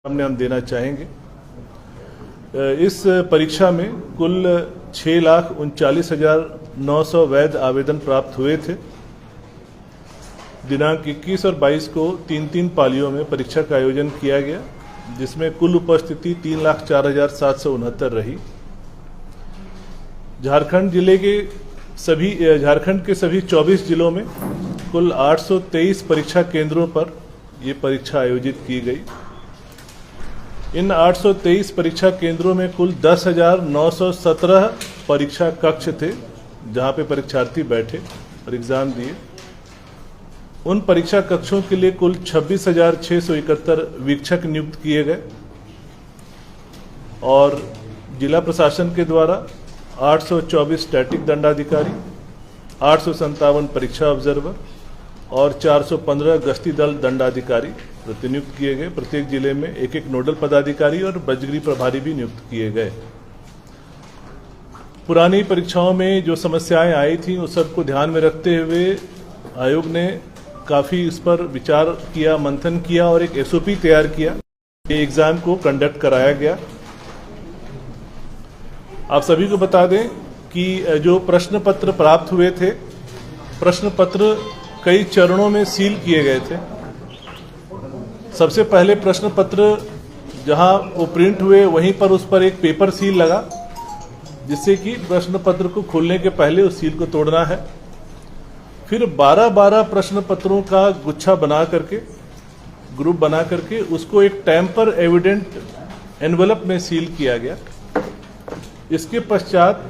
सामने हम देना चाहेंगे। इस परीक्षा में कुल 6,39,900 वैध आवेदन प्राप्त हुए थे। दिनांक 21 और 22 को 3-3 पालियों में परीक्षा का आयोजन किया गया, जिसमें कुल उपस्थिति 3,04,769 रही। झारखंड के सभी 24 जिलों में कुल 823 परीक्षा केंद्रों पर ये परीक्षा आयोजित की गई। इन 823 परीक्षा केंद्रों में कुल 10,917 परीक्षा कक्ष थे, जहां पे परीक्षार्थी बैठे और एग्जाम दिए। उन परीक्षा कक्षों के लिए कुल 26,671 वीक्षक नियुक्त किए गए और जिला प्रशासन के द्वारा 824 स्टैटिक दंडाधिकारी, 857 परीक्षा ऑब्जर्वर और 415 गश्ती दल दंडाधिकारी प्रतिनियुक्त किए गए। प्रत्येक जिले में एक एक नोडल पदाधिकारी और बजगीरी प्रभारी भी नियुक्त किए गए। पुरानी परीक्षाओं में जो समस्याएं आई थी उस सबको ध्यान में रखते हुए आयोग ने काफ़ी इस पर विचार किया, मंथन किया और एक एसओपी तैयार किया। ये एग्जाम को कंडक्ट कराया गया। आप सभी को बता दें कि जो प्रश्न पत्र प्राप्त हुए थे, प्रश्न पत्र कई चरणों में सील किए गए थे। सबसे पहले प्रश्न पत्र जहां वो प्रिंट हुए वहीं पर उस पर एक पेपर सील लगा, जिससे कि प्रश्न पत्र को खोलने के पहले उस सील को तोड़ना है। फिर 12-12 प्रश्न पत्रों का गुच्छा बना करके, ग्रुप बना करके उसको एक टैंपर एविडेंट एनवेलप में सील किया गया। इसके पश्चात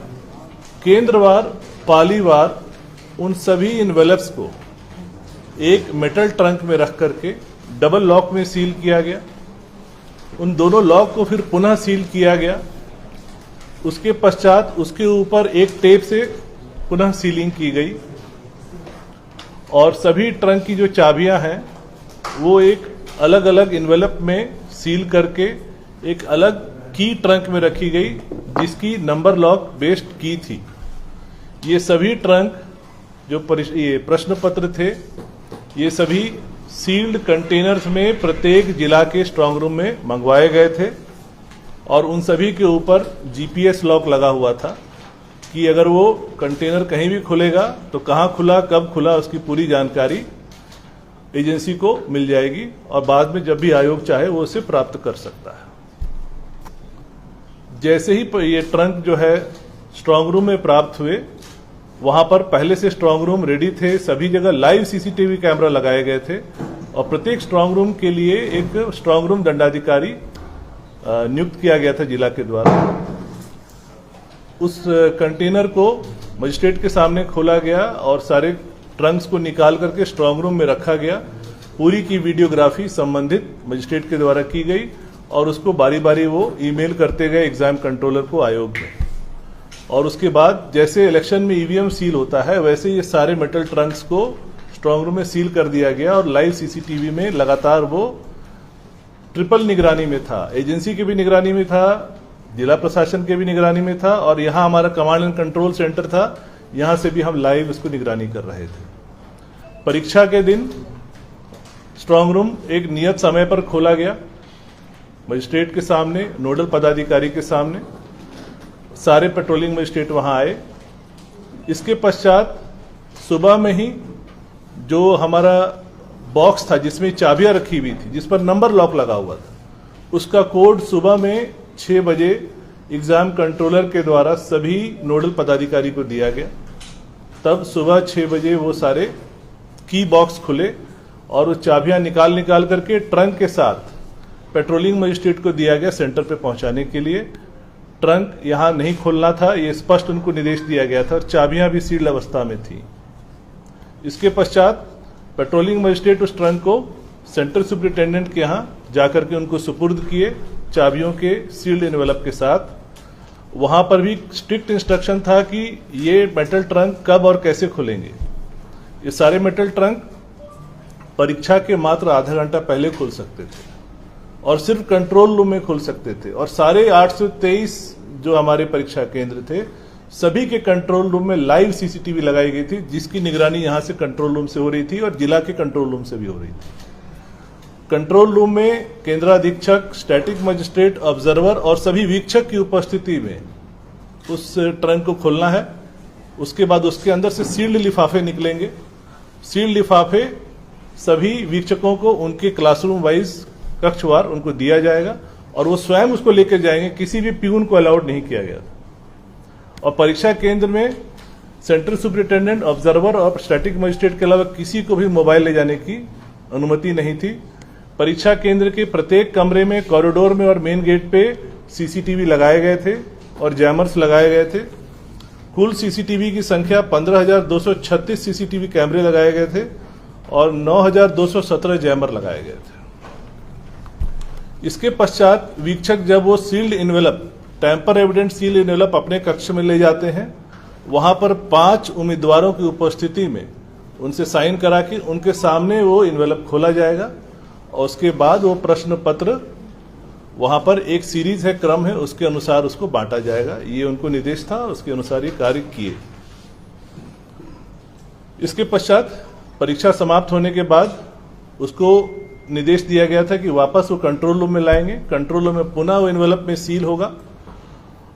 केंद्रवार, पालीवार उन सभी एनवेलप्स को एक मेटल ट्रंक में रख करके डबल लॉक में सील किया गया। उन दोनों लॉक को फिर पुनः सील किया गया। उसके पश्चात उसके ऊपर एक टेप से पुनः सीलिंग की गई और सभी ट्रंक की जो चाबियां हैं वो एक अलग अलग एनवेलप में सील करके एक अलग की ट्रंक में रखी गई, जिसकी नंबर लॉक बेस्ड की थी। ये सभी ट्रंक जो ये प्रश्न पत्र थे, ये सभी सील्ड कंटेनर्स में प्रत्येक जिला के स्ट्रांग रूम में मंगवाए गए थे और उन सभी के ऊपर जीपीएस लॉक लगा हुआ था कि अगर वो कंटेनर कहीं भी खुलेगा तो कहाँ खुला, कब खुला, उसकी पूरी जानकारी एजेंसी को मिल जाएगी और बाद में जब भी आयोग चाहे वो उसे प्राप्त कर सकता है। जैसे ही ये ट्रंक जो है स्ट्रांग रूम में प्राप्त हुए, वहां पर पहले से स्ट्रांग रूम रेडी थे। सभी जगह लाइव सीसीटीवी कैमरा लगाए गए थे और प्रत्येक स्ट्रांग रूम के लिए एक स्ट्रांग रूम दंडाधिकारी नियुक्त किया गया था जिला के द्वारा। उस कंटेनर को मजिस्ट्रेट के सामने खोला गया और सारे ट्रंक्स को निकाल करके स्ट्रांग रूम में रखा गया। पूरी की वीडियोग्राफी संबंधित मजिस्ट्रेट के द्वारा की गई और उसको बारी बारी वो ईमेल करते गए एग्जाम कंट्रोलर को आयोग में। और उसके बाद जैसे इलेक्शन में ईवीएम सील होता है, वैसे ये सारे मेटल ट्रंक्स को स्ट्रांग रूम में सील कर दिया गया और लाइव सीसीटीवी में लगातार वो ट्रिपल निगरानी में था। एजेंसी की भी निगरानी में था, जिला प्रशासन के भी निगरानी में था और यहाँ हमारा कमांड एंड कंट्रोल सेंटर था, यहाँ से भी हम लाइव इसको निगरानी कर रहे थे। परीक्षा के दिन स्ट्रांग रूम एक नियत समय पर खोला गया, मजिस्ट्रेट के सामने, नोडल पदाधिकारी के सामने। सारे पेट्रोलिंग मजिस्ट्रेट वहां आए। इसके पश्चात सुबह में ही जो हमारा बॉक्स था जिसमें चाबियां रखी हुई थी, जिस पर नंबर लॉक लगा हुआ था, उसका कोड सुबह में 6 बजे एग्जाम कंट्रोलर के द्वारा सभी नोडल पदाधिकारी को दिया गया। तब सुबह 6 बजे वो सारे की बॉक्स खुले और वो चाबियां निकाल करके ट्रंक के साथ पेट्रोलिंग मजिस्ट्रेट को दिया गया सेंटर पे पहुंचाने के लिए। ट्रंक यहां नहीं खोलना था, ये स्पष्ट उनको निर्देश दिया गया था और चाबियां भी सील्ड अवस्था में थी। इसके पश्चात पेट्रोलिंग मजिस्ट्रेट उस ट्रंक को सेंटर सुपरिटेंडेंट के यहां जाकर के उनको सुपुर्द किए चाबियों के सील्ड एनवेलप के साथ। वहां पर भी स्ट्रिक्ट इंस्ट्रक्शन था कि ये मेटल ट्रंक कब और कैसे खुलेंगे। ये सारे मेटल ट्रंक परीक्षा के मात्र आधा घंटा पहले खुल सकते थे और सिर्फ कंट्रोल रूम में खुल सकते थे और सारे 823 जो हमारे परीक्षा केंद्र थे, सभी के कंट्रोल रूम में लाइव सीसीटीवी लगाई गई थी, जिसकी निगरानी यहां से कंट्रोल रूम से हो रही थी और जिला के कंट्रोल रूम से भी हो रही थी। कंट्रोल रूम में केंद्राधीक्षक, स्टैटिक मजिस्ट्रेट, ऑब्जर्वर और सभी वीक्षक की उपस्थिति में उस ट्रंक को खोलना है। उसके बाद उसके अंदर से सील्ड लिफाफे निकलेंगे। सील्ड लिफाफे सभी वीक्षकों को उनके क्लासरूम वाइज कक्षवार उनको दिया जाएगा और वो स्वयं उसको लेकर जाएंगे। किसी भी प्यून को अलाउड नहीं किया गया था। और परीक्षा केंद्र में सेंट्रल सुपरिटेंडेंट, ऑब्जर्वर और स्टैटिक मजिस्ट्रेट के अलावा किसी को भी मोबाइल ले जाने की अनुमति नहीं थी। परीक्षा केंद्र के प्रत्येक कमरे में, कॉरिडोर में और मेन गेट पे सीसीटीवी लगाए गए थे और जैमर्स लगाए गए थे। कुल सीसीटीवी की संख्या 15,236 सीसीटीवी कैमरे लगाए गए थे और 9,217 जैमर लगाए गए थे। इसके पश्चात वीक्षक जब वो sealed envelope, tamper evident sealed envelope अपने कक्ष में ले जाते हैं, वहां पर 5 उम्मीदवारों की उपस्थिति में उनसे साइन करा के उनके सामने वो इन्वेलप खोला जाएगा और उसके बाद वो प्रश्न पत्र, वहां पर एक सीरीज है, क्रम है, उसके अनुसार उसको बांटा जाएगा। ये उनको निर्देश था, उसके अनुसार ये कार्य किए। इसके पश्चात परीक्षा समाप्त होने के बाद उसको निर्देश दिया गया था कि वापस वो कंट्रोल रूम में लाएंगे। कंट्रोल रूम में पुनः वो इन्वेलप में सील होगा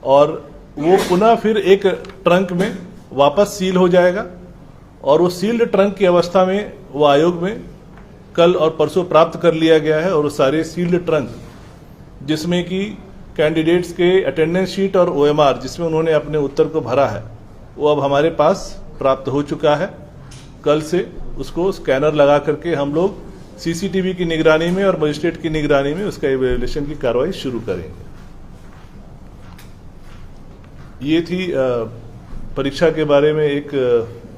और वो पुनः फिर एक ट्रंक में वापस सील हो जाएगा और वो सील्ड ट्रंक की अवस्था में वो आयोग में कल और परसों प्राप्त कर लिया गया है। और वो सारे सील्ड ट्रंक, जिसमें कि कैंडिडेट्स के अटेंडेंस शीट और ओएमआर जिसमें उन्होंने अपने उत्तर को भरा है, वो अब हमारे पास प्राप्त हो चुका है। कल से उसको स्कैनर लगा करके हम लोग सीसीटीवी की निगरानी में और मजिस्ट्रेट की निगरानी में उसका इवैल्यूएशन की कार्रवाई शुरू करेंगे। ये थी परीक्षा के बारे में एक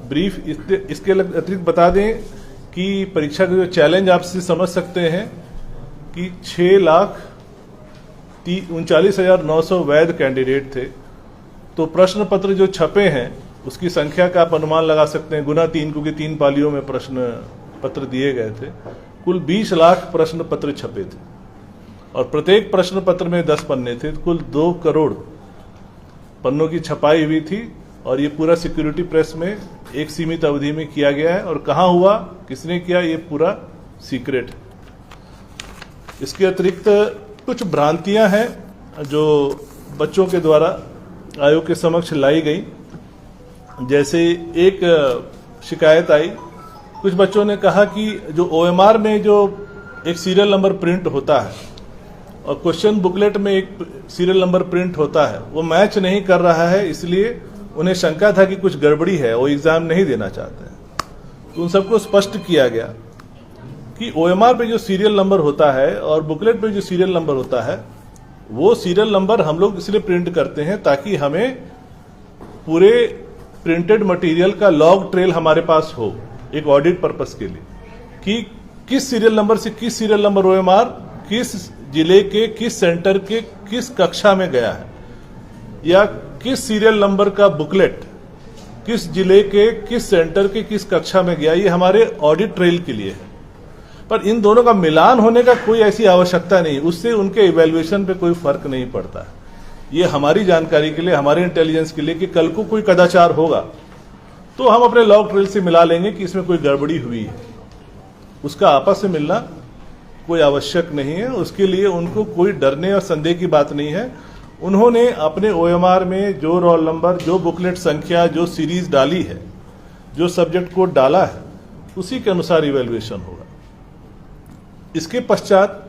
ब्रीफ। इसके अतिरिक्त बता दें कि परीक्षा का जो चैलेंज आप समझ सकते हैं कि 6,39,900 वैध कैंडिडेट थे। तो प्रश्न पत्र जो छपे हैं उसकी संख्या का आप अनुमान लगा सकते हैं, गुना 3, क्योंकि 3 पालियों में प्रश्न पत्र दिए गए थे। कुल 20 लाख प्रश्न पत्र छपे थे और प्रत्येक प्रश्न पत्र में 10 पन्ने थे। कुल 2 करोड़ पन्नों की छपाई हुई थी और ये पूरा सिक्योरिटी प्रेस में एक सीमित अवधि में किया गया है। और कहाँ हुआ, किसने किया, ये पूरा सीक्रेट है। इसके अतिरिक्त कुछ भ्रांतियां हैं जो बच्चों के द्वारा आयोग के समक्ष लाई गई। जैसे एक शिकायत आई, कुछ बच्चों ने कहा कि जो ओएमआर में जो एक सीरियल नंबर प्रिंट होता है और क्वेश्चन बुकलेट में एक सीरियल नंबर प्रिंट होता है, वो मैच नहीं कर रहा है, इसलिए उन्हें शंका था कि कुछ गड़बड़ी है, वो एग्जाम नहीं देना चाहते हैं। तो उन सबको स्पष्ट किया गया कि ओएमआर पे जो सीरियल नंबर होता है और बुकलेट पे जो सीरियल नंबर होता है, वो सीरियल नंबर हम लोग इसलिए प्रिंट करते हैं ताकि हमें पूरे प्रिंटेड मटेरियल का लॉग ट्रेल हमारे पास हो, एक ऑडिट पर्पस के लिए, कि किस सीरियल नंबर से किस सीरियल नंबर ओएमआर किस जिले के किस सेंटर के किस कक्षा में गया है, या किस सीरियल नंबर का बुकलेट किस जिले के किस सेंटर के किस कक्षा में गया। ये हमारे ऑडिट ट्रेल के लिए है। पर इन दोनों का मिलान होने का कोई ऐसी आवश्यकता नहीं, उससे उनके इवैल्यूएशन पे कोई फर्क नहीं पड़ता है। ये हमारी जानकारी के लिए, हमारे इंटेलिजेंस के लिए कि कल को कोई कदाचार होगा तो हम अपने लॉग ट्रेल से मिला लेंगे कि इसमें कोई गड़बड़ी हुई है। उसका आपस में मिलना कोई आवश्यक नहीं है। उसके लिए उनको कोई डरने और संदेह की बात नहीं है। उन्होंने अपने ओएमआर में जो रोल नंबर, जो बुकलेट संख्या, जो सीरीज डाली है, जो सब्जेक्ट कोड डाला है, उसी के अनुसार इवैल्यूएशन होगा। इसके पश्चात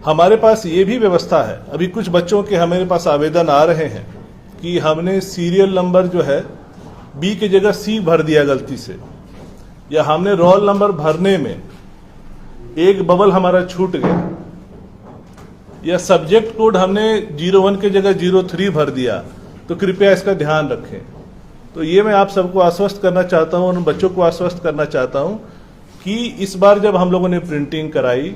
हमारे पास ये भी व्यवस्था है, अभी कुछ बच्चों के हमारे पास आवेदन आ रहे हैं कि हमने सीरियल नंबर जो है बी की जगह सी भर दिया गलती से, या हमने रोल नंबर भरने में एक बबल हमारा छूट गया, या सब्जेक्ट कोड हमने 01 की जगह 03 भर दिया, तो कृपया इसका ध्यान रखें। तो ये मैं आप सबको आश्वस्त करना चाहता हूं, उन बच्चों को आश्वस्त करना चाहता हूं कि इस बार जब हम लोगों ने प्रिंटिंग कराई,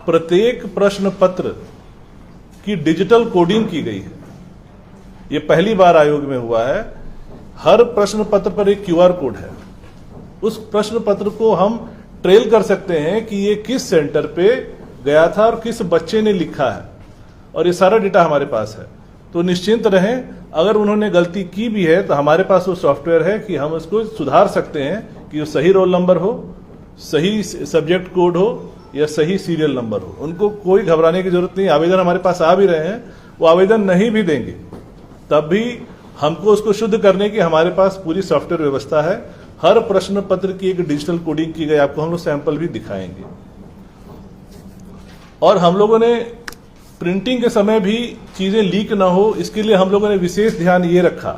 प्रत्येक प्रश्न पत्र की डिजिटल कोडिंग की गई है। ये पहली बार आयोग में हुआ है। हर प्रश्न पत्र पर एक क्यूआर कोड है। उस प्रश्न पत्र को हम ट्रेल कर सकते हैं कि ये किस सेंटर पे गया था और किस बच्चे ने लिखा है, और ये सारा डेटा हमारे पास है। तो निश्चिंत रहें, अगर उन्होंने गलती की भी है तो हमारे पास वो सॉफ्टवेयर है कि हम उसको सुधार सकते हैं कि वो सही रोल नंबर हो, सही सब्जेक्ट कोड हो या सही सीरियल नंबर हो। उनको कोई घबराने की जरूरत नहीं। आवेदन हमारे पास आ भी रहे हैं, वो आवेदन नहीं भी देंगे तब भी हमको उसको शुद्ध करने की हमारे पास पूरी सॉफ्टवेयर व्यवस्था है। हर प्रश्न पत्र की एक डिजिटल कोडिंग की गई, आपको हम लोग सैंपल भी दिखाएंगे। और हम लोगों ने प्रिंटिंग के समय भी चीजें लीक ना हो, इसके लिए हम लोगों ने विशेष ध्यान ये रखा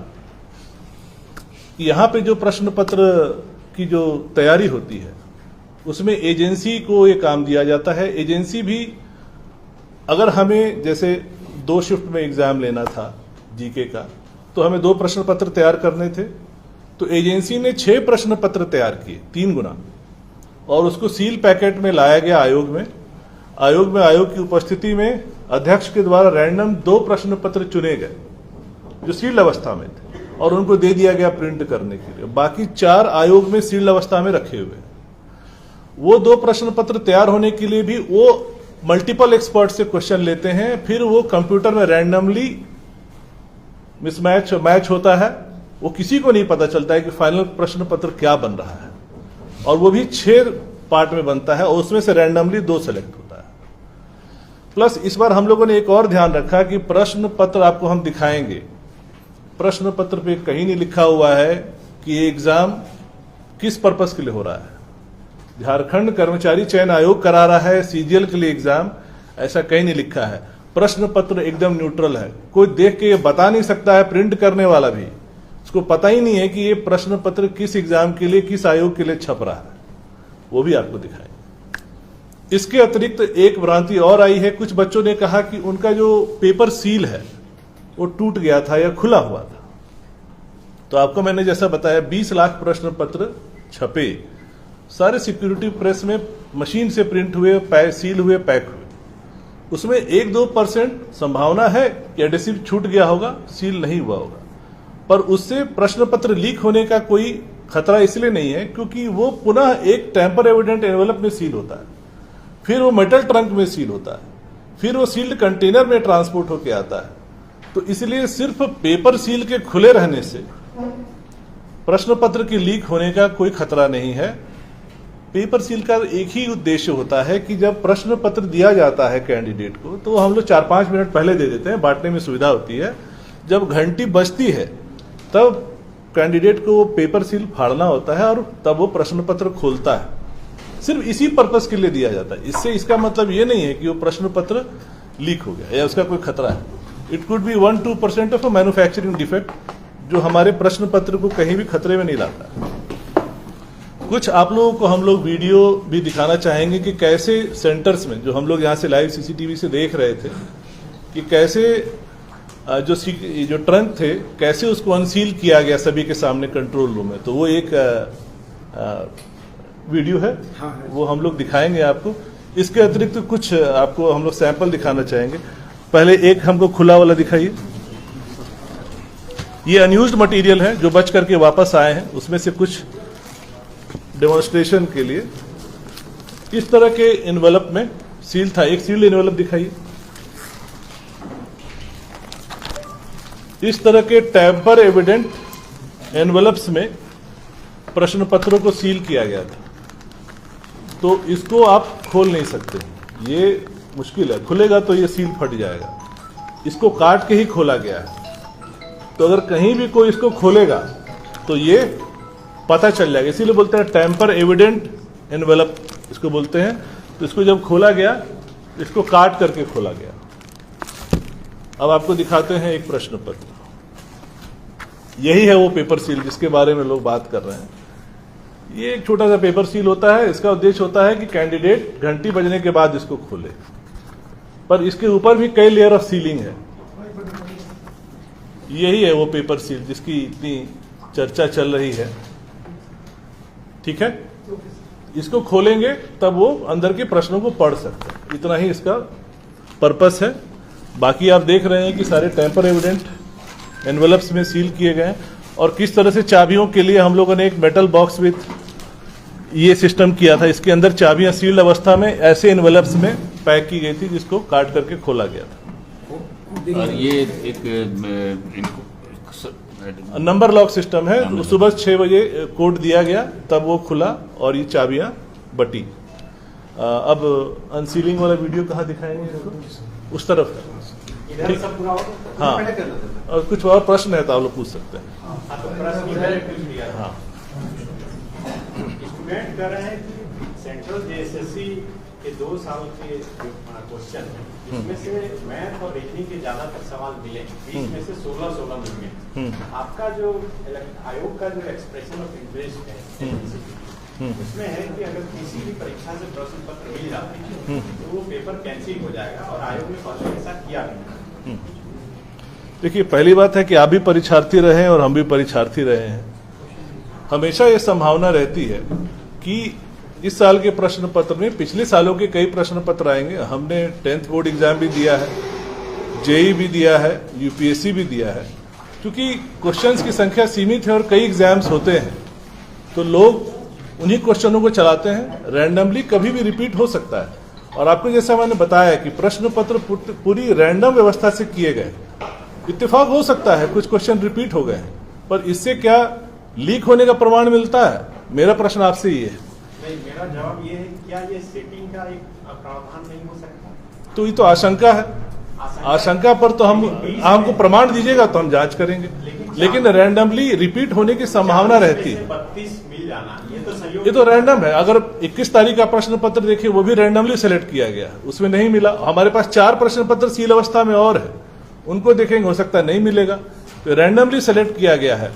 कि यहां पे जो प्रश्न पत्र की जो तैयारी होती है उसमें एजेंसी को ये काम दिया जाता है। एजेंसी भी अगर हमें जैसे 2 शिफ्ट में एग्जाम लेना था जीके का, तो हमें 2 प्रश्न पत्र तैयार करने थे, तो एजेंसी ने 6 प्रश्न पत्र तैयार किए, 3 गुना, और उसको सील पैकेट में लाया गया आयोग में। आयोग की उपस्थिति में अध्यक्ष के द्वारा रैंडम 2 प्रश्न पत्र चुने गए जो सील्ड अवस्था में थे और उनको दे दिया गया प्रिंट करने के लिए। बाकी 4 आयोग में सील्ड अवस्था में रखे हुए। वो 2 प्रश्न पत्र तैयार होने के लिए भी वो मल्टीपल एक्सपर्ट से क्वेश्चन लेते हैं, फिर वो कंप्यूटर में रैंडमली मिसमैच मैच होता है। वो किसी को नहीं पता चलता है कि फाइनल प्रश्न पत्र क्या बन रहा है, और वो भी 6 पार्ट में बनता है और उसमें से रैंडमली 2 सेलेक्ट होता है। प्लस इस बार हम लोगों ने एक और ध्यान रखा कि प्रश्न पत्र आपको हम दिखाएंगे, प्रश्न पत्र पे कहीं नहीं लिखा हुआ है कि ये एग्जाम किस पर्पस के लिए हो रहा है। झारखंड कर्मचारी चयन आयोग करा रहा है सीजीएल के लिए एग्जाम, ऐसा कहीं नहीं लिखा है। प्रश्न पत्र एकदम न्यूट्रल है, कोई देख के ये बता नहीं सकता है, प्रिंट करने वाला भी उसको पता ही नहीं है कि ये प्रश्न पत्र किस एग्जाम के लिए, किस आयोग के लिए छप रहा है, वो भी आपको दिखाएंगे। इसके अतिरिक्त एक भ्रांति और आई है, कुछ बच्चों ने कहा कि उनका जो पेपर सील है वो टूट गया था या खुला हुआ था। तो आपको मैंने जैसा बताया 20 लाख प्रश्न पत्र छपे, सारे सिक्योरिटी प्रेस में मशीन से प्रिंट हुए, सील हुए, पैक हुए। उसमें 1-2% संभावना है कि एडेसिव छूट गया होगा, सील नहीं हुआ होगा, पर उससे प्रश्न पत्र लीक होने का कोई खतरा इसलिए नहीं है क्योंकि वो पुनः एक टेम्पर एविडेंट एनवेलप में सील होता है, फिर वो मेटल ट्रंक में सील होता है, फिर वो सील्ड कंटेनर में ट्रांसपोर्ट होकर आता है। तो इसलिए सिर्फ पेपर सील के खुले रहने से प्रश्न पत्र की लीक होने का कोई खतरा नहीं है। पेपर सील का एक ही उद्देश्य होता है कि जब प्रश्न पत्र दिया जाता है कैंडिडेट को, तो हम लोग 4-5 मिनट पहले दे देते हैं, बांटने में सुविधा होती है। जब घंटी बजती है तब कैंडिडेट को वो पेपर सील फाड़ना होता है और तब वो प्रश्न पत्र खोलता है। सिर्फ इसी पर्पस के लिए दिया जाता है। इससे इसका मतलब ये नहीं है कि वो प्रश्न पत्र लीक हो गया या उसका कोई खतरा है। It could be 1-2% of a manufacturing defect जो हमारे प्रश्न पत्र को कहीं भी खतरे में नहीं लाता। कुछ आप लोगों को हम लोग वीडियो भी दिखाना चाहेंगे कि कैसे सेंटर्स में, जो हम लोग यहाँ से लाइव सीसीटीवी से देख रहे थे, कि कैसे जो ट्रंक थे कैसे उसको अनसील किया गया सभी के सामने कंट्रोल रूम में। तो वो एक वीडियो है, वो हम लोग दिखाएंगे आपको। इसके अतिरिक्त कुछ आपको हम लोग सैंपल दिखाना चाहेंगे। पहले एक हमको खुला वाला दिखाइए। ये अनयूज्ड मटेरियल है जो बच करके वापस आए हैं, उसमें से कुछ डेमोन्स्ट्रेशन के लिए। इस तरह के एनवेलप में सील था, एक सील्ड एनवेलप दिखाइए। इस तरह के टैम्पर एविडेंट एनवेलप्स में प्रश्न पत्रों को सील किया गया था, तो इसको आप खोल नहीं सकते, ये मुश्किल है। खुलेगा तो ये सील फट जाएगा। इसको काट के ही खोला गया है, तो अगर कहीं भी कोई इसको खोलेगा तो ये पता चल जाएगा। इसीलिए बोलते हैं टैम्पर एविडेंट एनवेलप इसको बोलते हैं। तो इसको जब खोला गया, इसको काट करके खोला गया। अब आपको दिखाते हैं एक प्रश्न पत्र। यही है वो पेपर सील जिसके बारे में लोग बात कर रहे हैं। ये एक छोटा सा पेपर सील होता है। इसका उद्देश्य होता है कि कैंडिडेट घंटी बजने के बाद इसको खोले, पर इसके ऊपर भी कई लेयर ऑफ सीलिंग है। यही है वो पेपर सील जिसकी इतनी चर्चा चल रही है। ठीक है, इसको खोलेंगे तब वो अंदर के प्रश्नों को पढ़ सकते हैं। इतना ही इसका पर्पस है। बाकी आप देख रहे हैं कि सारे टेम्पर एविडेंट एनवेलप्स में सील किए गए हैं, और किस तरह से चाबियों के लिए हम लोगों ने एक मेटल बॉक्स विथ ये सिस्टम किया था। इसके अंदर चाबियां सील्ड अवस्था में ऐसे एनवेलप्स में पैक की गई थी जिसको काट करके खोला गया था। और ये एक नंबर लॉक सिस्टम है। सुबह 6 बजे कोड दिया गया, तब वो खुला और ये चाबियां बटी। अब अनसीलिंग वाला वीडियो कहाँ दिखाएंगे इसको? उस तरफ है। इधर सब पूरा हो हाँ, और कुछ और प्रश्न है तो आप लोग पूछ सकते हैं। हाँ, स्टूडेंट कह रहे हैं कि सेंट्रल जेएसएससी के 2 साल के क्वेश्चन है, इसमें से मैथ और रीजनिंग के ज्यादातर सवाल मिले, 20 में से 16 मिले। आपका जो आयोग का जो एक्सप्रेशन ऑफ इंटरेस्ट है उसमें है कि अगर किसी भी परीक्षा से प्रश्न पत्र मिल जाते हैं तो वो पेपर कैंसिल हो जाएगा, और आयोग ने पहले ऐसा किया नहीं। देखिए, पहली बात है कि आप भी परीक्षार्थी रहे हैं और हम भी परीक्षार्थी रहे हैं। हमेशा ये संभावना रहती है कि इस साल के प्रश्न पत्र में पिछले सालों के कई प्रश्न पत्र आएंगे। हमने 10th बोर्ड एग्जाम भी दिया है, जेई भी दिया है, यूपीएससी भी दिया है। क्योंकि क्वेश्चंस की संख्या सीमित है और कई एग्जाम्स होते हैं, तो लोग उन्हीं क्वेश्चनों को चलाते हैं। रैंडमली कभी भी रिपीट हो सकता है। और आपको जैसा मैंने बताया कि प्रश्न पत्र पूरी रैंडम व्यवस्था से किए गए। इत्तेफाक हो सकता है कुछ क्वेश्चन रिपीट हो गए हैं, पर इससे क्या लीक होने का प्रमाण मिलता है? मेरा प्रश्न आपसे ये है। नहीं, मेरा जवाब ये है, क्या ये सेटिंग का एक प्रावधान नहीं हो सकता? तो ये तो आशंका है। आशंका पर तो हमको प्रमाण दीजिएगा तो हम जांच करेंगे, लेकिन रैंडमली रिपीट होने की संभावना रहती है। 32 मिल जाना ये तो रैंडम है। अगर 21 तारीख का प्रश्न पत्र देखिए, वो भी रैंडमली सेलेक्ट किया गया, उसमें नहीं मिला। हमारे पास 4 प्रश्न पत्र सील अवस्था में और है, उनको देखेंगे, हो सकता है नहीं मिलेगा। तो रैंडमली सेलेक्ट किया गया है।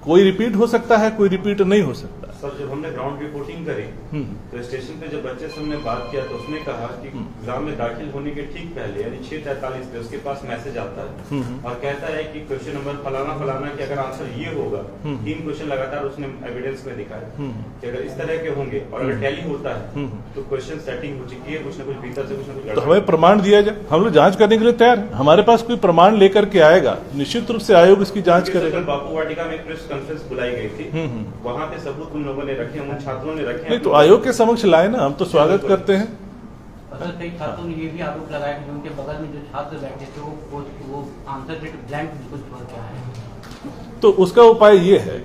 कोई रिपीट हो सकता है, कोई रिपीट नहीं हो सकता। सर, जब हमने ग्राउंड रिपोर्टिंग करी तो स्टेशन पे जब बच्चे से हमने बात किया तो उसने कहा कि एग्जाम में दाखिल होने के ठीक पहले यानी 6:43 पे उसके पास मैसेज आता है और कहता है कि क्वेश्चन नंबर फलाना फलाना कि अगर आंसर ये होगा, 3 क्वेश्चन लगातार उसने एविडेंस में दिखाया कि अगर इस तरह के होंगे और अगर टैली होता है तो क्वेश्चन सेटिंग हो चुकी है, कुछ न कुछ भीतर से कुछ न कुछ। तो हमें प्रमाण दिया जाए, हम लोग जांच करने के लिए तैयार हैं। हमारे पास कोई प्रमाण लेकर के आएगा, निश्चित रूप से आयोग इसकी जांच करेगा। बापू वाटिका में प्रेस कॉन्फ्रेंस बुलाई गई थी, वहाँ पे सबूत उन लोगों ने रखे, उन छात्रों ने रखे। नहीं तो आयोग के समक्ष लाए ना, हम तो स्वागत करते हैं। सर, कई छात्रों ने ये भी आरोप लगाया कि उनके बगल में जो छात्र बैठे थे वो आंसर शीट ब्लैंक बिल्कुल छोड़ के आए। तो उसका उपाय ये है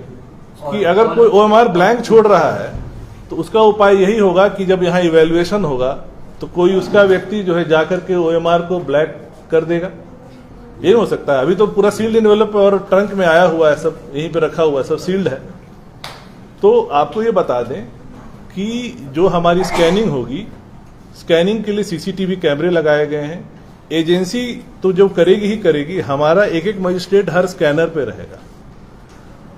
कि अगर कोई ओएमआर ब्लैंक छोड़ रहा है तो उसका उपाय यही होगा कि जब यहाँ इवैल्यूएशन होगा तो कोई उसका व्यक्ति जो है जाकर के ओएमआर को ब्लैक कर देगा। ये हो सकता है। अभी तो पूरा सील्ड एनवेलप और ट्रंक में आया हुआ है, सब यहीं पे रखा हुआ है, सब सील्ड है। तो आपको ये बता दें कि जो हमारी स्कैनिंग होगी, स्कैनिंग के लिए सीसीटीवी कैमरे लगाए गए हैं। एजेंसी तो जो करेगी ही करेगी, हमारा एक एक मजिस्ट्रेट हर स्कैनर पे रहेगा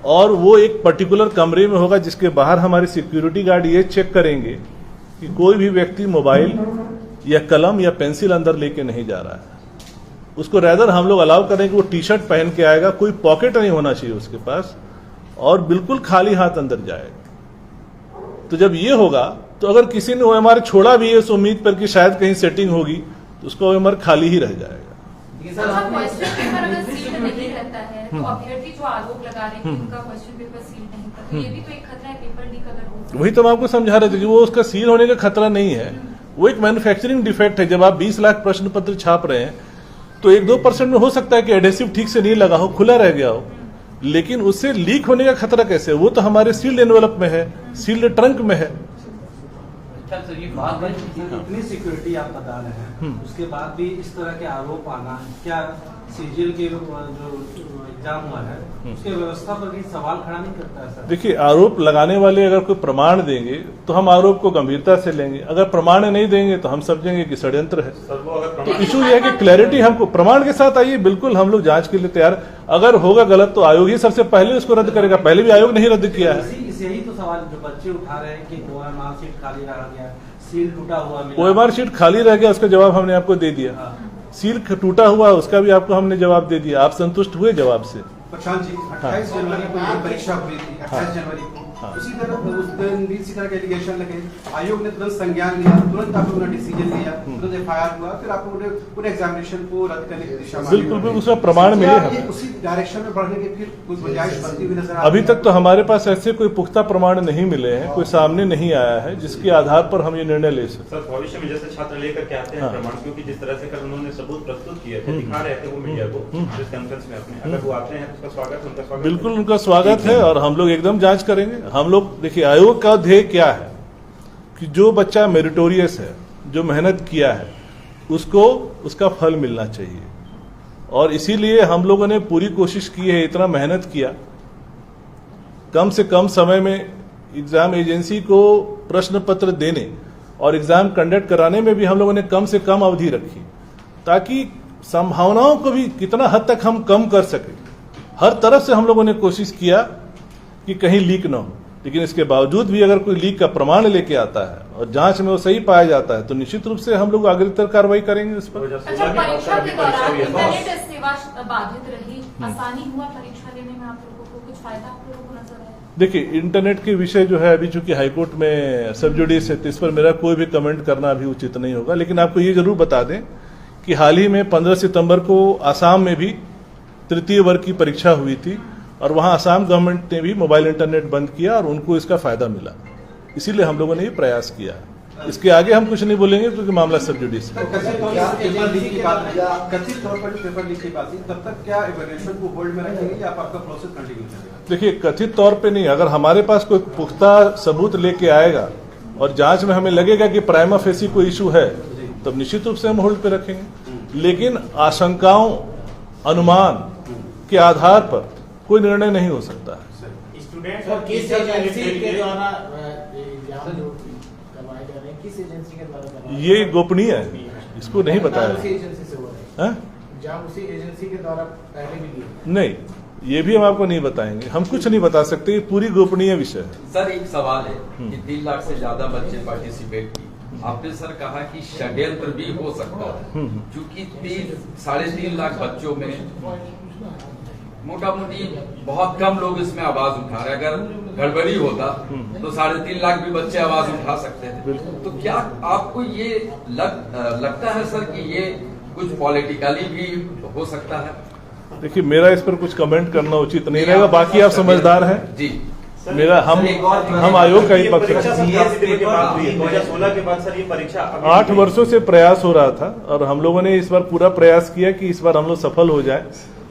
और वो एक पर्टिकुलर कमरे में होगा जिसके बाहर हमारे सिक्योरिटी गार्ड ये चेक करेंगे कि कोई भी व्यक्ति मोबाइल या कलम या पेंसिल अंदर लेके नहीं जा रहा है। उसको रैदर हम लोग अलाउ करेंगे वो टी शर्ट पहन के आएगा, कोई पॉकेट नहीं होना चाहिए उसके पास और बिल्कुल खाली हाथ अंदर जाएगा। तो जब ये होगा तो अगर किसी ने ओएमआर छोड़ा भी है उस उम्मीद पर कि शायद कहीं सेटिंग होगी तो उसका ओएमआर खाली ही रह जाएगा। क्वेश्चन पेपर अगर सील्ड नहीं रहता है तो अभ्यर्थी जो आरोप लगा रहे हैं कि उनका क्वेश्चन पेपर सील्ड नहीं था, तो ये भी तो एक खतरा है पेपर लीक अगर हो। वही तो मैं आपको समझा रहे थे कि वो उसका सील होने का खतरा नहीं है, वो एक मैन्युफैक्चरिंग डिफेक्ट है। जब आप 20 लाख प्रश्न पत्र छाप रहे हैं तो 1-2% में हो सकता है कि एडेसिव ठीक से नहीं लगा हो, खुला रह गया हो, लेकिन उससे लीक होने का खतरा कैसे? वो तो हमारे सील्ड एनवेलप में है, सील्ड ट्रंक में है। इतनी सिक्योरिटी आप बता रहे हैं, उसके बाद भी इस तरह के आरोप आना, क्या सीजीएल के जो एग्जाम हुआ है उसके व्यवस्था पर भी सवाल खड़ा नहीं करता है? सर देखिए, आरोप लगाने वाले अगर कोई प्रमाण देंगे तो हम आरोप को गंभीरता से लेंगे, अगर प्रमाण नहीं देंगे तो हम समझेंगे कि षड्यंत्र है। तो इशू ये है कि क्लैरिटी हमको प्रमाण के साथ आइए, बिल्कुल हम लोग जांच के लिए तैयार। अगर होगा गलत तो आयोग ही सबसे पहले उसको रद्द करेगा, पहले भी आयोग नहीं रद्द किया है। यही तो सवाल जो बच्चे उठा रहे हैं कि ओएमआर शीट खाली रह गया, सील टूटा हुआ मिला। ओएमआर शीट खाली रह गया, उसका जवाब हमने आपको दे दिया। सील टूटा हुआ उसका भी आपको हमने जवाब दे दिया। आप संतुष्ट हुए जवाब से? प्रशांत जी, 28 जनवरी को ये परीक्षा हुई थी, 28 जनवरी को उसी तरह उस दिन भी इसी तरह के एलिगेशन लगे। आयोग ने तुरंत संज्ञान लिया, तुरंत आप लोगों ने डिसीजन लिया, तुरंत एफआईआर हुआ, फिर आप लोगों ने पूरे एग्जामिनेशन को रद्द करने की दिशा में बिल्कुल उसका प्रमाण मिले हैं। उसी डायरेक्शन में बढ़ने के फिर कुछ गुंजाइश बनती हुई नजर अभी तक तो हमारे पास ऐसे कोई पुख्ता प्रमाण नहीं मिले हैं, कोई सामने नहीं आया है जिसके आधार पर हम ये निर्णय ले सकते। सर, भविष्य में जैसे छात्र लेकर के आते हैं प्रमाण, क्योंकि जिस तरह से कल उन्होंने सबूत प्रस्तुत किए थे, दिखा रहे थे वो मीडिया को प्रेस कॉन्फ्रेंस में अपने, अगर वो आते हैं तो उसका स्वागत, उनका स्वागत बिल्कुल उनका स्वागत है और हम लोग एकदम जांच करेंगे। हम लोग देखिए, आयोग का ध्येय क्या है कि जो बच्चा मेरिटोरियस है, जो मेहनत किया है, उसको उसका फल मिलना चाहिए। और इसीलिए हम लोगों ने पूरी कोशिश की है, इतना मेहनत किया, कम से कम समय में एग्जाम एजेंसी को प्रश्न पत्र देने और एग्जाम कंडक्ट कराने में भी हम लोगों ने कम से कम अवधि रखी, ताकि संभावनाओं को भी कितना हद तक हम कम कर सके। हर तरफ से हम लोगों ने कोशिश किया कि कहीं लीक ना हो, लेकिन इसके बावजूद भी अगर कोई लीक का प्रमाण लेके आता है और जांच में वो सही पाया जाता है तो निश्चित रूप से हम लोग अग्रतर कार्रवाई करेंगे इस पर। अच्छा, परीक्षा के दौरान इंटरनेट सेवा बाधित रही, आसानी हुआ परीक्षा लेने में आप लोगों को, कुछ फायदा आप लोगों को नजर आया? देखिए, इंटरनेट के विषय जो है अभी चूंकि हाईकोर्ट में सब जुडिस है, तो इस पर मेरा कोई भी कमेंट करना अभी उचित नहीं होगा। लेकिन आपको ये जरूर बता दें कि हाल ही में 15 सितंबर को आसाम में भी तृतीय वर्ग की परीक्षा हुई थी और वहां आसाम गवर्नमेंट ने भी मोबाइल इंटरनेट बंद किया और उनको इसका फायदा मिला। इसीलिए हम लोगों ने ये प्रयास किया। इसके आगे हम कुछ नहीं बोलेंगे क्योंकि मामला सब जुडिस है। कथित तौर पर पेपर लीक की बात थी, तब तक क्या इवैल्यूएशन को होल्ड में रखेंगे या आपका प्रोसेस कंटिन्यू चलेगा? देखिए, कथित तौर पे नहीं, अगर हमारे पास कोई पुख्ता सबूत लेके आएगा और जांच में हमें लगेगा कि प्राइमा फेसी कोई इशू है, तब निश्चित रूप से हम होल्ड पे रखेंगे। लेकिन आशंकाओं, अनुमान के आधार पर कोई निर्णय नहीं हो सकता है। स्टूडेंट्स और किस एजेंसी के द्वारा एग्जाम जो करवाए जा रहे हैं, किस एजेंसी के द्वारा करवाए? ये गोपनीय है, इसको नहीं बताया। उसी एजेंसी से हो रहा है एग्जाम, उसी एजेंसी के द्वारा पहले भी दिए? नहीं, ये भी हम आपको नहीं बताएंगे, हम कुछ नहीं बता सकते, ये पूरी गोपनीय विषय है। सर, एक सवाल है कि 3 लाख से ज्यादा बच्चे पार्टिसिपेट किए, आपने सर कहा कि षड्यंत्र भी हो सकता है, क्योंकि 3-3.5 लाख बच्चों में मोटा मोटी बहुत कम लोग इसमें आवाज उठा रहे। अगर गड़बड़ी होता तो 3.5 लाख भी बच्चे आवाज उठा सकते थे। तो क्या आपको ये लगता है सर कि ये कुछ पॉलिटिकली भी हो सकता है? देखिए, मेरा इस पर कुछ कमेंट करना उचित नहीं रहेगा, बाकी आप समझदार हैं जी। मेरा हम आयोग का ही पक्ष है। 2016 के बाद सर ये परीक्षा 8 वर्षों से प्रयास हो रहा था और हम लोगों ने इस बार पूरा प्रयास किया कि इस बार हम लोग सफल हो जाए,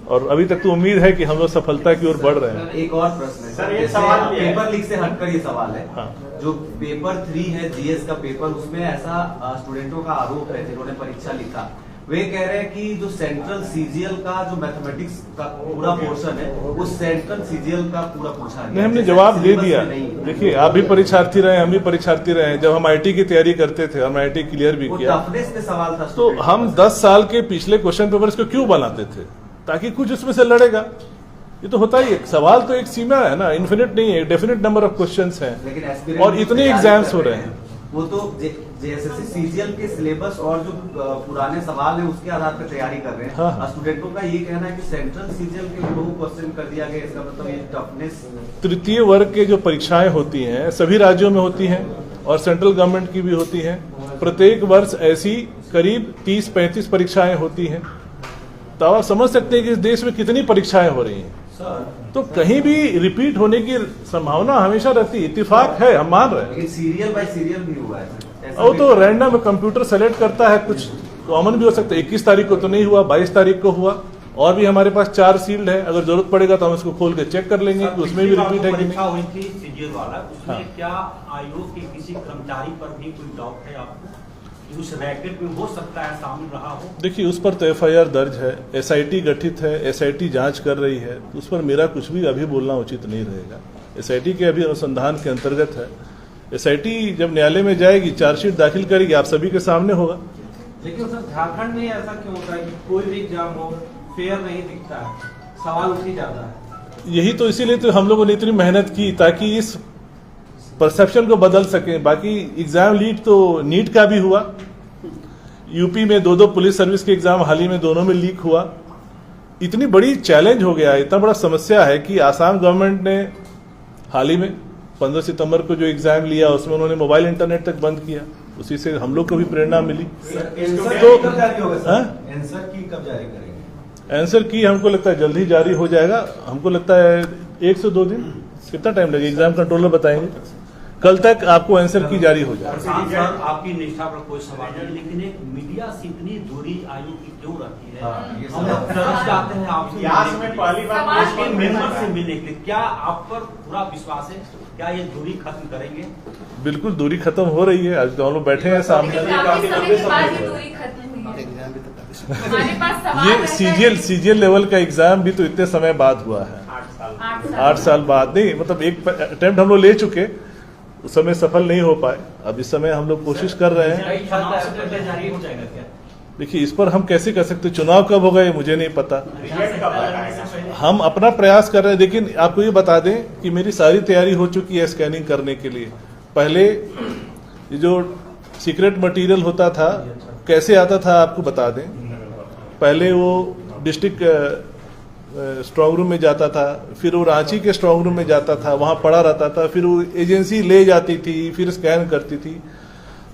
और अभी तक तो उम्मीद है कि हम लोग सफलता की ओर बढ़ रहे हैं। एक और प्रश्न है सर, ये सवाल पेपर लीक से हटकर ये सवाल है। हाँ। जो पेपर 3 है जीएस का पेपर, उसमें ऐसा स्टूडेंटों का आरोप है जिन्होंने परीक्षा लिखा, वे कह रहे हैं कि जो सेंट्रल सीजीएल का जो मैथमेटिक्स का पूरा पोर्शन है, वो सेंट्रल सीजीएल का पूरा पूछा गया। नहीं, हमने जवाब दे दिया। देखिए, आप भी परीक्षार्थी रहे, हम भी परीक्षार्थी रहे। जब हम आईटी की तैयारी करते थे, हम आईटी क्लियर भी किया, टफनेस पे सवाल था। तो हम 10 साल के पिछले क्वेश्चन पेपर्स को क्यों बनाते थे? ताकि कुछ उसमें से लड़ेगा। ये तो होता ही है, सवाल तो एक सीमा है ना, इन्फिनिट नहीं है, डेफिनेट नंबर ऑफ क्वेश्चंस हैं और इतने एग्जाम्स हो रहे हैं। वो तो जेएसएससी सीजीएल के सिलेबस और जो पुराने सवाल है उसके आधार पर तैयारी कर रहे हैं। हाँ। स्टूडेंटों का ये कहना है कि सेंट्रल सीजीएल के 2 क्वेश्चन कर दिया गया, इसका मतलब ये टफनेस। तृतीय वर्ग के जो परीक्षाएं होती हैं सभी राज्यों में होती हैं और सेंट्रल गवर्नमेंट की भी होती हैं। प्रत्येक वर्ष ऐसी करीब 30-35 परीक्षाएं होती हैं। तो आप समझ सकते हैं कि इस देश में कितनी परीक्षाएं हो रही हैं, तो कहीं भी रिपीट होने की संभावना हमेशा रहती है। इत्तेफाक है, हम मान रहे हैं। लेकिन सीरियल बाय सीरियल भी हुआ है। वो तो रैंडम कंप्यूटर सेलेक्ट करता है, कुछ कॉमन भी हो सकता है। 21 तारीख को तो नहीं हुआ, 22 तारीख को हुआ, और भी हमारे पास 4 सील्ड है। अगर जरूरत पड़ेगा तो हम इसको खोल के चेक कर लेंगे कि उसमें भी रिपीट है कि परीक्षा नहीं। हुई थी सीजीएल वाला, उसमें हाँ। क्या आयोग के किसी कर्मचारी पर भी कोई डाउट है आपको कि उस रैकेट में हो सकता है शामिल रहा हो? देखिए, उस पर तो एफआईआर दर्ज है, एसआईटी गठित है, एसआईटी जांच कर रही है, उस पर मेरा कुछ भी अभी बोलना उचित नहीं रहेगा। एसआईटी के अभी अनुसंधान के अंतर्गत है। एसआईटी जब न्यायालय में जाएगी, चार्जशीट दाखिल करेगी, आप सभी के सामने होगा। लेकिन सर, झारखंड में ऐसा क्यों होता है कि कोई भी एग्जाम हो फेयर नहीं दिखता है, सवाल उठ ही जाता है? यही तो, इसीलिए तो हम लोगों ने इतनी मेहनत की ताकि इस परसेप्शन को बदल सके। बाकी एग्जाम लीक तो नीट का भी हुआ, यूपी में 2 पुलिस सर्विस के एग्जाम हाल ही में दोनों में लीक हुआ। इतनी बड़ी चैलेंज हो गया, इतना बड़ा समस्या है कि आसाम गवर्नमेंट ने हाल ही में 15 सितंबर को जो एग्जाम लिया उसमें उन्होंने मोबाइल इंटरनेट तक बंद किया। उसी से हम लोग को भी प्रेरणा मिली। आंसर की हमको लगता है जल्द ही जारी हो जाएगा। हमको लगता है 1 से 2 दिन, कितना टाइम लगेगा एग्जाम कंट्रोलर बताएंगे। कल तक आपको आंसर की जारी हो जाए। सर आपकी निष्ठा पर कोई सवाल नहीं, लेकिन एक मीडिया से इतनी दूरी आयोग की क्यों रखी है? हम लोग तरस जाते हैं आपसे मेंबर से मिलने के लिए। क्या आप पर पूरा विश्वास है? क्या ये दूरी खत्म करेंगे? बिल्कुल दूरी खत्म हो रही है। आज तो हम लोग बैठे हैं सामने। ये सीजीएल लेवल का एग्जाम भी तो इतने समय बाद हुआ है, 8 साल बाद। नहीं मतलब एक अटेम्प्ट हम लोग ले चुके, उस समय सफल नहीं हो पाए। अब इस समय हम लोग कोशिश कर रहे हैं। देखिए इस पर हम कैसे कर सकते, चुनाव कब होगा ये मुझे नहीं पता। हम अपना प्रयास कर रहे हैं, लेकिन आपको ये बता दें कि मेरी सारी तैयारी हो चुकी है स्कैनिंग करने के लिए। पहले ये जो सीक्रेट मटेरियल होता था कैसे आता था आपको बता दें। पहले वो डिस्ट्रिक्ट स्ट्रांग रूम में जाता था, फिर वो रांची के स्ट्रांग रूम में जाता था, वहां पड़ा रहता था, फिर वो एजेंसी ले जाती थी, फिर स्कैन करती थी।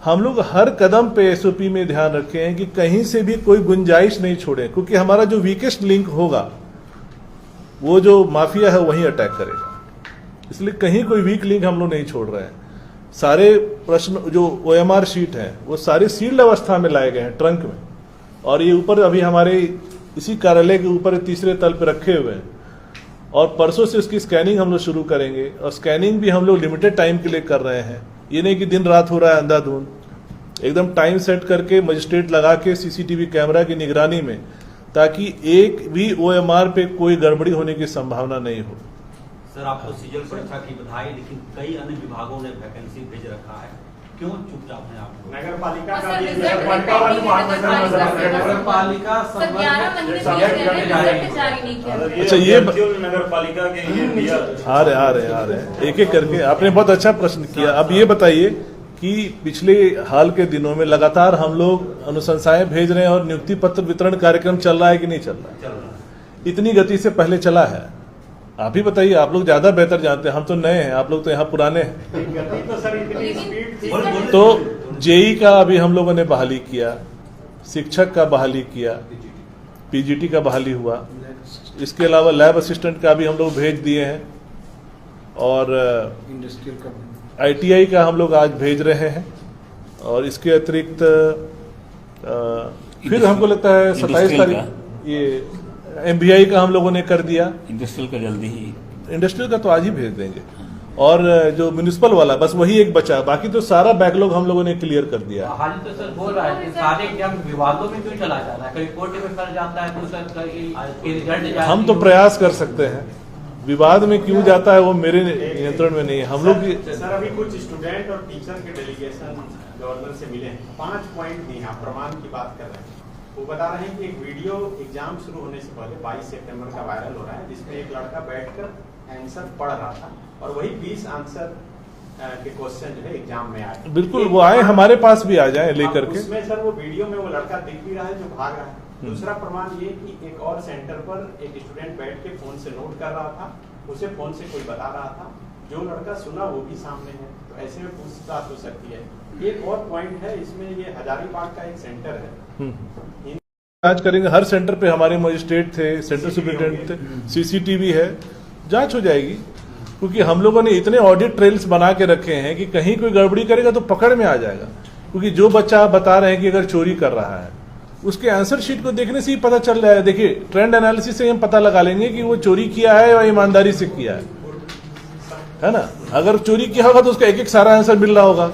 हम लोग हर कदम पे एसओपी में ध्यान रखे हैं कि कहीं से भी कोई गुंजाइश नहीं छोड़े, क्योंकि हमारा जो वीकेस्ट लिंक होगा वो जो माफिया है वहीं अटैक करेगा। इसलिए कहीं कोई वीक लिंक हम लोग नहीं छोड़ रहे हैं। सारे प्रश्न जो ओएमआर शीट है वो सारे सील्ड अवस्था में लाए गए हैं ट्रंक में, और ये ऊपर अभी हमारे इसी कार्यालय के ऊपर तीसरे तल पे रखे हुए हैं। और परसों से उसकी स्कैनिंग हम लोग शुरू करेंगे, और स्कैनिंग भी हम लोग लिमिटेड टाइम के लिए कर रहे हैं। ये नहीं कि दिन रात हो रहा है अंधाधुंध। एकदम टाइम सेट करके मजिस्ट्रेट लगा के सीसीटीवी कैमरा की निगरानी में, ताकि एक भी ओएमआर पे कोई गड़बड़ी होने की संभावना नहीं हो। सर आपको सीजीएल परीक्षा की बधाई, लेकिन कई अन्य विभागों ने वैकेंसी भेज रखा है, क्यों चुपचाप हैं आप? नगर पालिका का अच्छा ये नगर पालिका के ये आ रहे एक एक करके आपने बहुत अच्छा प्रश्न किया। अब ये बताइए कि पिछले हाल के दिनों में लगातार हम लोग अनुशंसाएं भेज रहे हैं और नियुक्ति पत्र वितरण कार्यक्रम चल रहा है कि नहीं चल रहा है? इतनी गति से पहले चला है? आप ही बताइए, आप लोग ज्यादा बेहतर जानते हैं, हम तो नए हैं, आप लोग तो यहाँ पुराने हैं। तो जेई का अभी हम लोगों ने बहाली किया, शिक्षक का बहाली किया, पीजीटी का बहाली हुआ, इसके अलावा लैब असिस्टेंट का भी हम लोग भेज दिए हैं, और आईटीआई का हम लोग आज भेज रहे हैं। और इसके अतिरिक्त फिर हमको लगता है 27 तारीख ये एमबीआई का हम लोगों ने कर दिया। इंडस्ट्रियल का जल्दी ही, इंडस्ट्रियल का तो आज ही भेज देंगे। और जो म्युनिसिपल वाला बस वही एक बचा, बाकी तो सारा बैकलॉग हम लोगों ने क्लियर कर दिया। हाल तो सर बोल रहा है कि सारे एग्जाम विवादों में क्यों चला जाता है, कहीं कोर्ट में कर जाता है तो सर रिजल्ट हम तो प्रयास कर सकते हैं, विवाद में क्यों जाता है वो मेरे नियंत्रण में नहीं है। हम लोग सर अभी कुछ स्टूडेंट और टीचर के डेलीगेशन गवर्नर से मिले हैं, 5 पॉइंट नहीं, आप प्रमाण की बात कर रहे हैं। वो बता रहे हैं कि एक वीडियो एग्जाम शुरू होने से पहले 22 सितंबर का वायरल हो रहा है, जिसमें एक लड़का बैठकर आंसर पढ़ रहा था, और वही 20 आंसर के क्वेश्चन जो है एग्जाम में आए। बिल्कुल वो आए, हमारे पास भी आ जाए लेकर के। उसमें सर वो वीडियो में वो लड़का दिख भी रहा है जो भाग रहा है। दूसरा प्रमाण ये कि एक और सेंटर पर एक स्टूडेंट बैठ के फोन से नोट कर रहा था, उसे फोन से कोई बता रहा था, जो लड़का सुना वो भी सामने है, तो ऐसे में पूछताछ हो सकती है। एक और पॉइंट है इसमें, ये हजारीबाग का एक सेंटर है, जांच करेंगे। हर सेंटर पे हमारे मजिस्ट्रेट थे, सेंटर सुपरिटेंडेंट थे, सीसीटीवी है, जांच हो जाएगी। क्योंकि हम लोगों ने इतने ऑडिट ट्रेल्स बना के रखे हैं कि कहीं कोई गड़बड़ी करेगा तो पकड़ में आ जाएगा। क्योंकि जो बच्चा आप बता रहे हैं कि अगर चोरी कर रहा है, उसके आंसर शीट को देखने से ही पता चल रहा है। देखिए ट्रेंड एनालिसिस से हम पता लगा लेंगे कि वो चोरी किया है या ईमानदारी से किया है ना। अगर चोरी किया होगा तो उसका एक एक सारा आंसर मिल रहा होगा,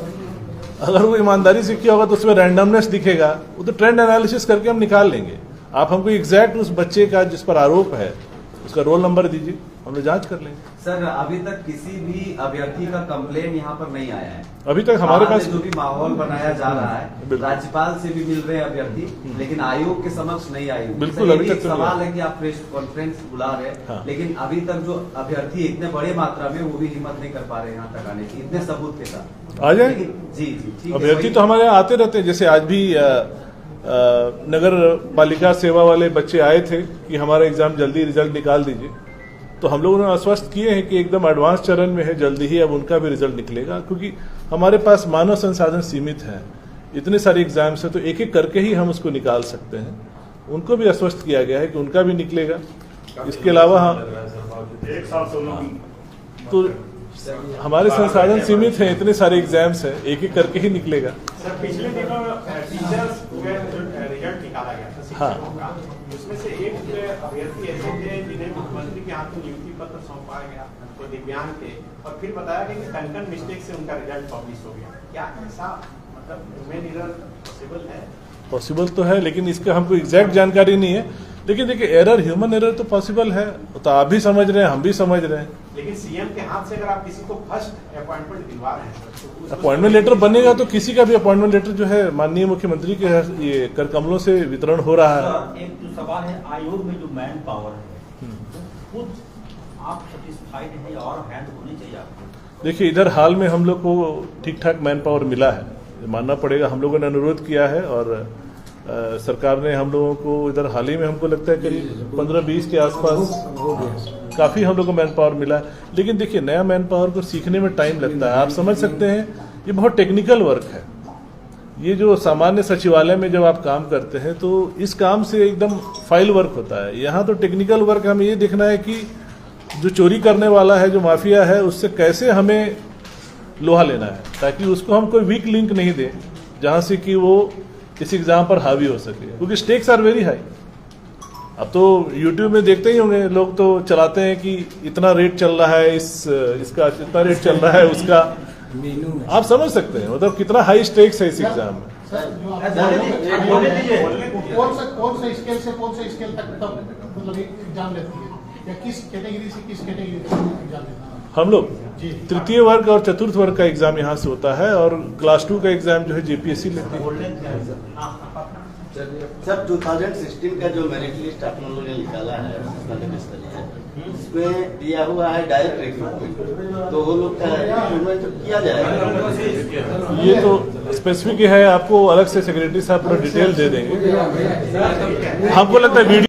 अगर वो ईमानदारी से किया होगा तो उसमें रैंडमनेस दिखेगा। वो तो ट्रेंड एनालिसिस करके हम निकाल लेंगे। आप हमको एग्जैक्ट उस बच्चे का जिस पर आरोप है उसका रोल नंबर दीजिए, हम लोग जांच कर लेंगे। सर अभी तक किसी भी अभ्यर्थी का कंप्लेन यहाँ पर नहीं आया है अभी तक हमारे पास। जो भी माहौल बनाया जा रहा है, राज्यपाल से भी मिल रहे हैं अभ्यर्थी, लेकिन आयोग के समक्ष नहीं आई। बिल्कुल अभी तक सवाल है कि आप प्रेस कॉन्फ्रेंस बुला रहे हैं, हाँ। लेकिन अभी तक जो अभ्यर्थी इतने बड़े मात्रा में, वो भी हिम्मत नहीं कर पा रहे यहाँ तक आने की, इतने सबूत के साथ आ जाए। जी जी ठीक है। अभ्यर्थी तो हमारे यहाँ आते रहते हैं, जैसे आज भी नगर पालिका सेवा वाले बच्चे आए थे कि हमारा एग्जाम जल्दी रिजल्ट निकाल दीजिए, तो हम लोगों ने आश्वस्त किए हैं कि एकदम एडवांस चरण में है, जल्दी ही अब उनका भी रिजल्ट निकलेगा। क्योंकि हमारे पास मानव संसाधन सीमित है, इतने सारे एग्जाम्स है, तो एक एक करके ही हम उसको निकाल सकते हैं। उनको भी आश्वस्त किया गया है कि उनका भी निकलेगा। इसके अलावा हम तो हमारे संसाधन सीमित हैं, इतने सारे एग्जाम्स हैं, एक एक करके ही निकलेगा। सर पिछले दिनों टीचर्स जो रिजल्ट निकाला गया था शिक्षकों का, उसमें से एक अभ्यर्थी ऐसे थे जिन्हें मुख्यमंत्री के हाथ में नियुक्ति पत्र सौंपा गया, तो दिव्यांग थे, और फिर बताया गया कि टंकन मिस्टेक से उनका रिजल्ट पब्लिश हो गया। क्या ऐसा मतलब ह्यूमन एरर पॉसिबल है? पॉसिबल तो है, लेकिन इसका हमको एग्जैक्ट जानकारी नहीं है। लेकिन देखिए, एरर, ह्यूमन एरर तो पॉसिबल है, तो आप भी समझ रहे हैं, हम भी समझ रहे हैं। लेकिन सीएम के हाथ से अगर आप किसी को फर्स्ट अपॉइंटमेंट दिलवा रहे हैं, तो अपॉइंटमेंट लेटर बनेगा तो किसी का भी अपॉइंटमेंट लेटर जो है माननीय मुख्यमंत्री के ये कर कमलों से वितरण हो रहा है। एक जो सवाल है, आयोग में जो मैन पावर है, खुद आप सेटिस्फाइड है और हैंड होनी चाहिए आपको? देखिए, इधर हाल में हम लोग को ठीक ठाक मैन पावर मिला है, मानना पड़ेगा। हम लोगों ने अनुरोध किया है और सरकार ने हम लोगों को इधर हाल ही में, हमको लगता है करीब 15-20 के आसपास काफी हम लोग को मैन पावर मिला है। लेकिन देखिए, नया मैन पावर को सीखने में टाइम लगता है। आप समझ सकते हैं, ये बहुत टेक्निकल वर्क है। ये जो सामान्य सचिवालय में जब आप काम करते हैं तो इस काम से एकदम फाइल वर्क होता है। यहाँ तो टेक्निकल वर्क हमें ये देखना है कि जो चोरी करने वाला है, जो माफिया है, उससे कैसे हमें लोहा लेना है, ताकि उसको हम कोई वीक लिंक नहीं दें जहां से कि वो इस एग्जाम पर हावी हो सके, क्योंकि स्टेक्स आर वेरी हाई। अब तो यूट्यूब में देखते ही होंगे, लोग तो चलाते हैं कि इतना रेट चल रहा है, इसका इतना रेट चल रहा है, उसका आप समझ सकते हैं मतलब कितना हाई स्टेक्स है इस एग्जाम में। कौन सा स्केल से कौन सा स्केल तक मतलब एग्जाम लेती है, या किस कैटेगरी से किस कैटेगरी तक एग्जाम लेती है? हम लोग तृतीय वर्ग और चतुर्थ वर्ग का एग्जाम यहाँ से होता है, और क्लास 2 का एग्जाम जो है जेपीएससी लेती है। सर 2016 का जो मेरिट लिस्ट आप लोगों ने निकाला है, इसमें दिया हुआ है डायरेक्ट रिक्रूटमेंट, तो वो लोग का रिक्रूटमेंट किया जाएगा? ये तो स्पेसिफिक है, आपको अलग से सेक्रेटरी साहब पूरा डिटेल दे देंगे। हमको लगता है वीडियो